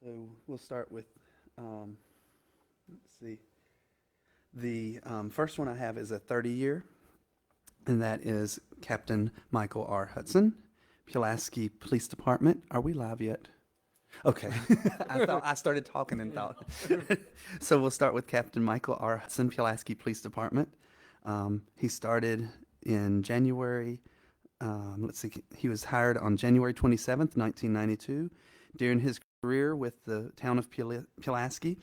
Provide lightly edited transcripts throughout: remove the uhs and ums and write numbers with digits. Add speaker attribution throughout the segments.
Speaker 1: So we'll start with, let's see. The first one I have is a 30-year, and that is Captain Michael R. Hudson, Pulaski Police Department. Are we live yet? Okay. I thought I started talking and thought. So we'll start with Captain Michael R. Hudson, Pulaski Police Department. He started in January. Let's see. He was hired on January 27th, 1992. During his career with the town of Pulaski,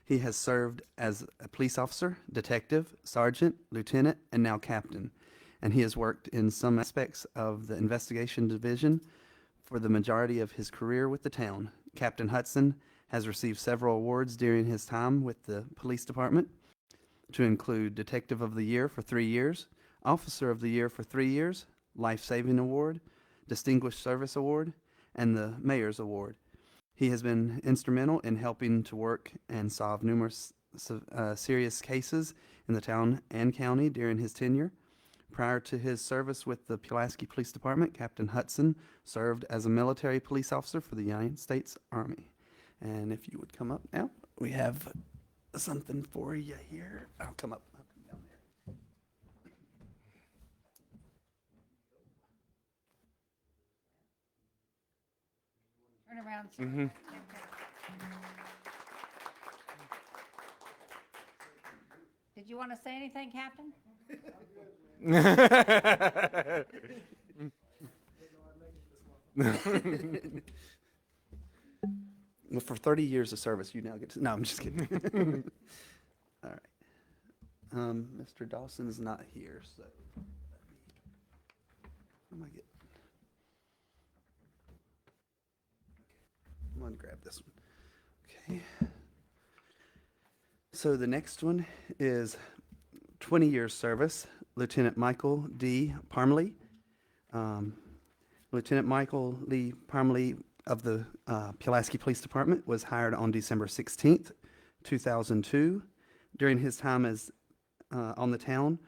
Speaker 1: he has served as a police officer, detective, sergeant, lieutenant, and now captain. And he has worked in some aspects of the investigation division for the majority of his career with the town. Captain Hudson has received several awards during his time with the police department, to include Detective of the Year for 3 years, Officer of the Year for 3 years, Life Saving Award, Distinguished Service Award, and the Mayor's Award. He has been instrumental in helping to work and solve numerous serious cases in the town and county during his tenure. Prior to his service with the Pulaski Police Department, Captain Hudson served as a military police officer for the United States Army. And if you would come up now, we have something for you here. I'll come up. I'll come down there.
Speaker 2: Turn around. Did you want to say anything, Captain?
Speaker 1: Well, for 30 years of service, you now get to. No, I'm just kidding. All right. Mr. Dawson's not here, so. What am I getting? I'm going to grab this one. Okay. So the next one is 20 years service, Lieutenant Michael D. Parmley. Lieutenant Michael Lee Parmley of the Pulaski Police Department was hired on December 16th, 2002. During his time as on the town,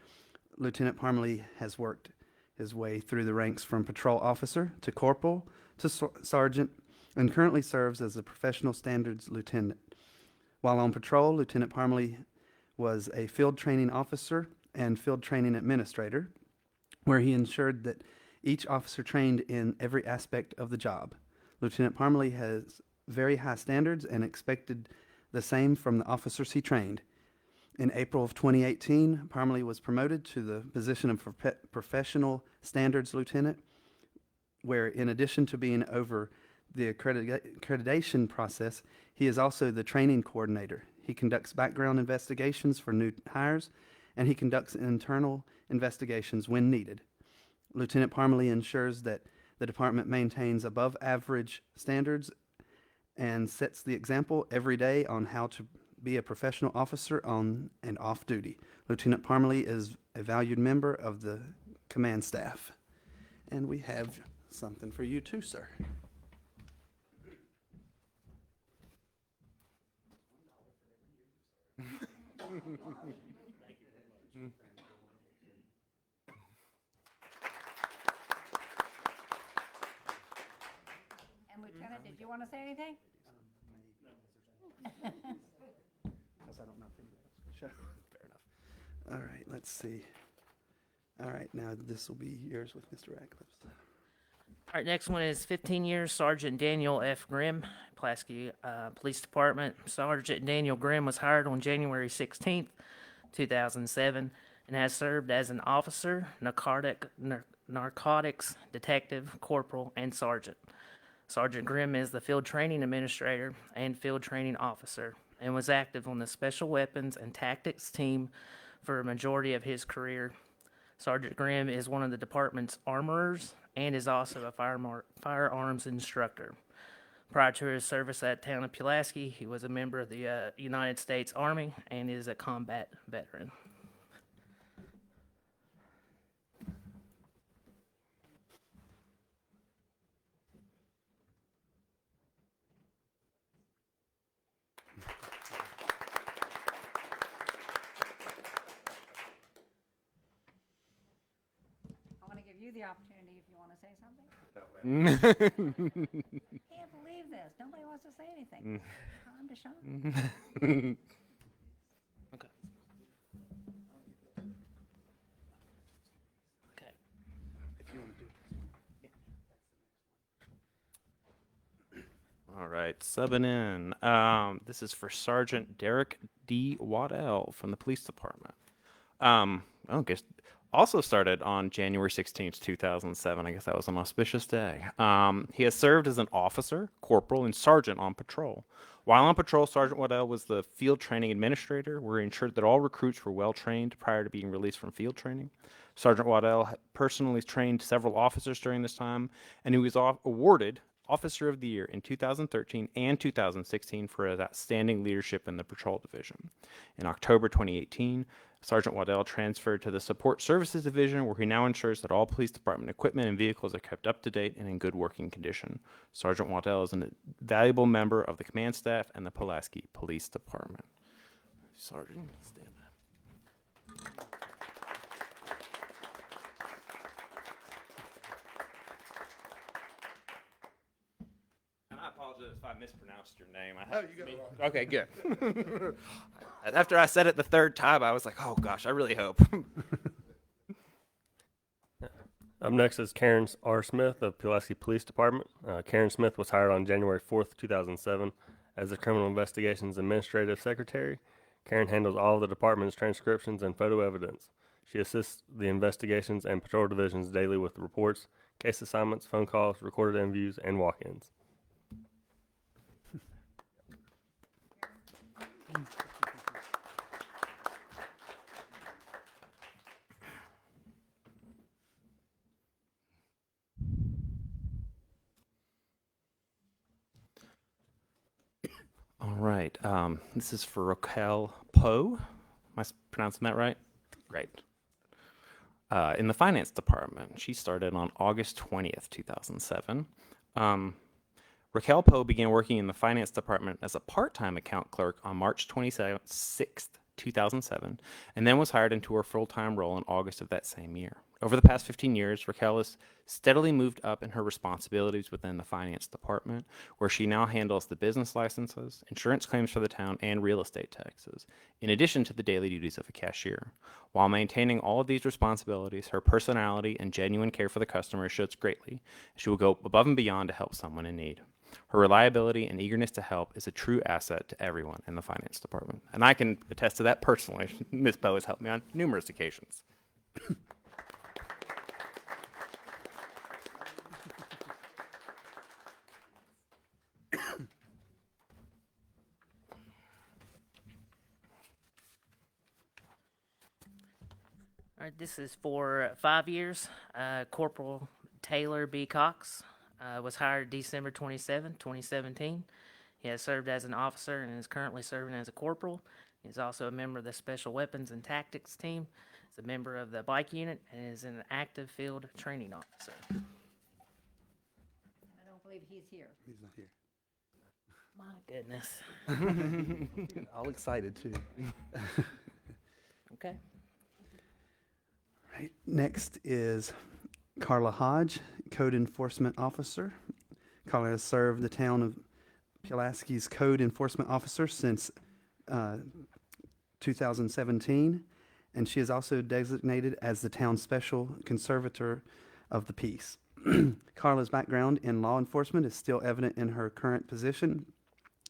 Speaker 1: Lieutenant Parmley has worked his way through the ranks from patrol officer to corporal to sergeant, and currently serves as a professional standards lieutenant. While on patrol, Lieutenant Parmley was a field training officer and field training administrator, where he ensured that each officer trained in every aspect of the job. Lieutenant Parmley has very high standards and expected the same from the officers he trained. In April of 2018, Parmley was promoted to the position of professional standards lieutenant, where in addition to being over the accreditation process, he is also the training coordinator. He conducts background investigations for new hires, and he conducts internal investigations when needed. Lieutenant Parmley ensures that the department maintains above average standards and sets the example every day on how to be a professional officer on and off duty. Lieutenant Parmley is a valued member of the command staff. And we have something for you too, sir.
Speaker 2: And Lieutenant, did you want to say anything?
Speaker 1: Because I don't know if anybody else can show. Fair enough. All right, let's see. All right, now this will be yours with Mr. Radcliffe.
Speaker 3: All right, next one is 15 years, Sergeant Daniel F. Grimm, Pulaski Police Department. Sergeant Daniel Grimm was hired on January 16th, 2007, and has served as an officer, narcotics detective, corporal, and sergeant. Sergeant Grimm is the field training administrator and field training officer, and was active on the Special Weapons and Tactics team for a majority of his career. Sergeant Grimm is one of the department's armorers and is also a firearms instructor. Prior to his service at town of Pulaski, he was a member of the United States Army and is a combat veteran.
Speaker 2: I want to give you the opportunity if you want to say something. Can't believe this. Nobody wants to say anything. Time to shine.
Speaker 3: Okay. Okay.
Speaker 4: All right, subbing in. This is for Sergeant Derek D. Waddell from the police department. I guess also started on January 16th, 2007. I guess that was an auspicious day. He has served as an officer, corporal, and sergeant on patrol. While on patrol, Sergeant Waddell was the field training administrator, where he ensured that all recruits were well trained prior to being released from field training. Sergeant Waddell personally trained several officers during this time, and he was awarded Officer of the Year in 2013 and 2016 for his outstanding leadership in the patrol division. In October 2018, Sergeant Waddell transferred to the Support Services Division, where he now ensures that all police department equipment and vehicles are kept up to date and in good working condition. Sergeant Waddell is a valuable member of the command staff and the Pulaski Police Department. Sergeant, stand up. And I apologize if I mispronounced your name. You got it wrong. Okay, good. After I said it the third time, I was like, oh gosh, I really hope.
Speaker 5: Up next is Karen R. Smith of Pulaski Police Department. Karen Smith was hired on January 4th, 2007 as the Criminal Investigations Administrative Secretary. Karen handles all of the department's transcriptions and photo evidence. She assists the investigations and patrol divisions daily with reports, case assignments, phone calls, recorded interviews, and walk-ins.
Speaker 4: All right. This is for Raquel Poe. Am I pronouncing that right? Great. In the finance department, she started on August 20th, 2007. Raquel Poe began working in the finance department as a part-time account clerk on March 26th, 2007, and then was hired into her full-time role in August of that same year. Over the past 15 years, Raquel has steadily moved up in her responsibilities within the finance department, where she now handles the business licenses, insurance claims for the town, and real estate taxes, in addition to the daily duties of a cashier. While maintaining all of these responsibilities, her personality and genuine care for the customer shows greatly. She will go above and beyond to help someone in need. Her reliability and eagerness to help is a true asset to everyone in the finance department. And I can attest to that personally. Ms. Poe has helped me on numerous occasions.
Speaker 3: All right, this is for 5 years. Corporal Taylor B. Cox was hired December 27, 2017. He has served as an officer and is currently serving as a corporal. He's also a member of the Special Weapons and Tactics team. He's a member of the bike unit and is an active field training officer.
Speaker 2: I don't believe he's here.
Speaker 1: He's not here.
Speaker 3: My goodness.
Speaker 1: All excited too.
Speaker 3: Okay.
Speaker 1: Right. Next is Carla Hodge, Code Enforcement Officer. Carla has served the town of Pulaski's Code Enforcement Officer since 2017, and she is also designated as the town's Special Conservator of the Peace. Carla's background in law enforcement is still evident in her current position,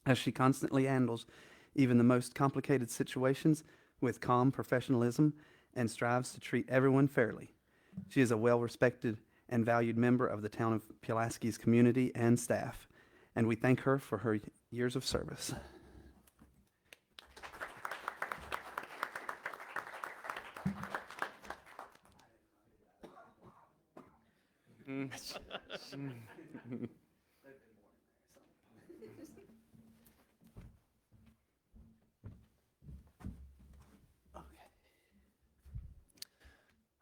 Speaker 1: as she constantly handles even the most complicated situations with calm professionalism and strives to treat everyone fairly. She is a well-respected and valued member of the town of Pulaski's community and staff, and we thank her for her years of service.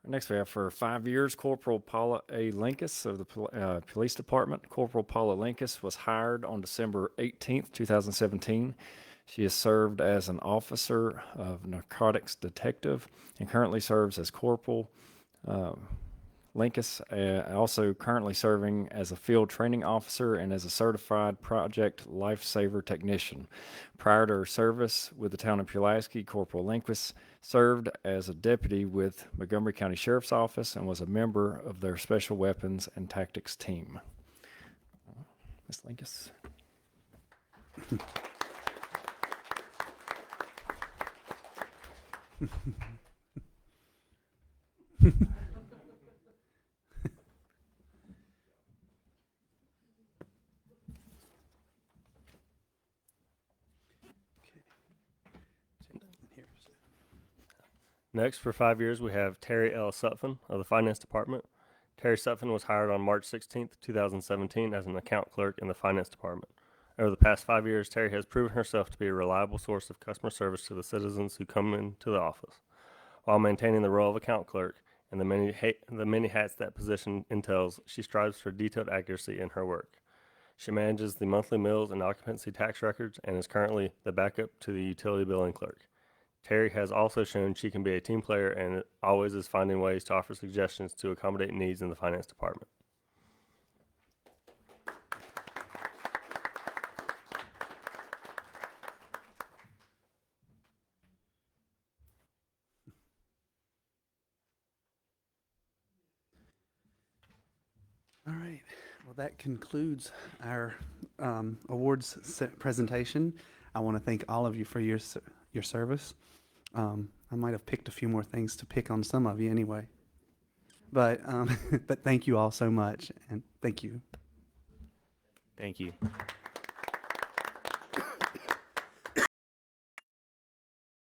Speaker 6: Next, we have for 5 years, Corporal Paula A. Linkus of the Police Department. Corporal Paula Linkus was hired on December 18th, 2017. She has served as an officer of narcotics detective and currently serves as corporal. Linkus, also currently serving as a field training officer and as a certified project lifesaver technician. Prior to her service with the town of Pulaski, Corporal Linkus served as a deputy with Montgomery County Sheriff's Office and was a member of their Special Weapons and Tactics team. Ms. Linkus.
Speaker 5: Next, for 5 years, we have Terry L. Sutphin of the Finance Department. Terry Sutphin was hired on March 16th, 2017 as an account clerk in the Finance Department. Over the past 5 years, Terry has proven herself to be a reliable source of customer service to the citizens who come into the office, while maintaining the role of account clerk and the many hats that position entails. She strives for detailed accuracy in her work. She manages the monthly mills and occupancy tax records and is currently the backup to the utility billing clerk. Terry has also shown she can be a team player and always is finding ways to offer suggestions to accommodate needs in the finance department.
Speaker 1: All right. Well, that concludes our awards presentation. I want to thank all of you for your service. I might have picked a few more things to pick on some of you anyway. But but thank you all so much, and thank you.
Speaker 4: Thank you.